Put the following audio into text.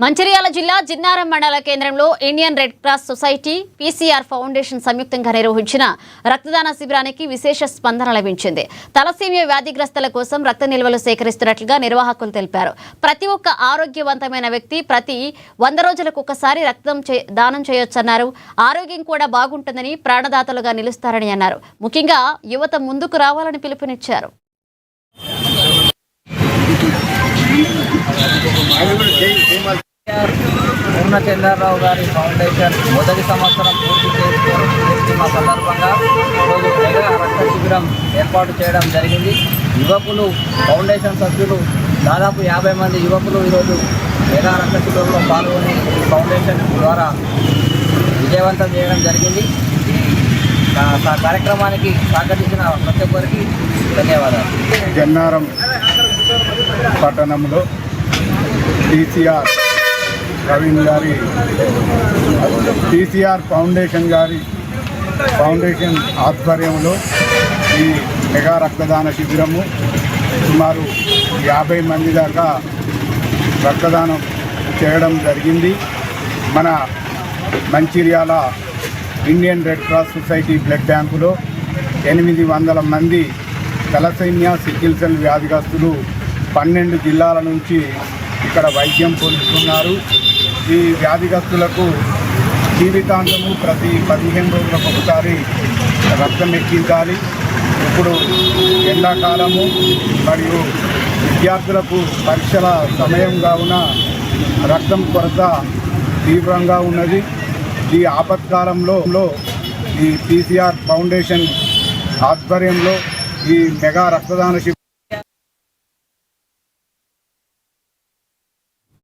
మంచిర్యాల జిల్లా జిన్నారం మండల కేంద్రంలో Indian red cross society PCR foundation సంయుక్తంగా నిర్వహించిన రక్తదాన శిబిరానికి విశేష స్పందన లభించింది. తలసేమియా వ్యాధిగ్రస్తుల కోసం రక్త నిల్వలు సేకరిస్తున్నట్లుగా నిర్వాహకులు తెలిపారు. ప్రతి ఒక్క ఆరోగ్యవంతమైన వ్యక్తి ప్రతి 100 రోజులకు ఒకసారి రక్తం దానం చేయొచ్చన్నారు. ఆరోగ్యం కూడా బాగుంటుందని, ప్రాణదాతలుగా నిలుస్తారని అన్నారు. ముఖ్యంగా యువత ముందుకు రావాలని పిలుపునిచ్చారు. పూర్ణచంద్రరావు గారి ఫౌండేషన్ మొదటి సంవత్సరం పూర్తి చేసుకున్న సందర్భంగా ఈరోజు మెగా రక్త శిబిరం ఏర్పాటు చేయడం జరిగింది. యువకులు ఫౌండేషన్ సభ్యులు దాదాపు 50 మంది యువకులు ఈరోజు మెగా రక్త శిబిరంలో పాల్గొని ఫౌండేషన్ ద్వారా విజయవంతం చేయడం జరిగింది. ఈ కార్యక్రమానికి సహకరించిన ప్రతి ఒక్కరికి ధన్యవాదాలు. జన్నారం పట్టణంలో పీసీఆర్ ప్రవీణ్ గారి పీసీఆర్ ఫౌండేషన్ ఆధ్వర్యంలో ఈ మెగా రక్తదాన శిబిరము సుమారు 50 మంది దాకా రక్తదానం చేయడం జరిగింది. మన Mancherial Indian red cross society blood బ్యాంకులో 800 మంది తలసేమియా సికిల్ సెల్ వ్యాధిగ్రస్తులు 12 జిల్లాల నుంచి ఇక్కడ వైద్యం పొందుతున్నారు. ఈ వ్యాధిగ్రస్తులకు జీవితాంతము ప్రతి 15 రోజులకు ఒకసారి రక్తం ఎక్కించాలి. ఇప్పుడు ఎండాకాలము మరియు విద్యార్థులకు పరీక్షల సమయం కావున రక్తం కొరత తీవ్రంగా ఉన్నది. ఈ ఆపత్కాలంలో ఈ పీసీఆర్ ఫౌండేషన్ ఆధ్వర్యంలో ఈ మెగా రక్తదాన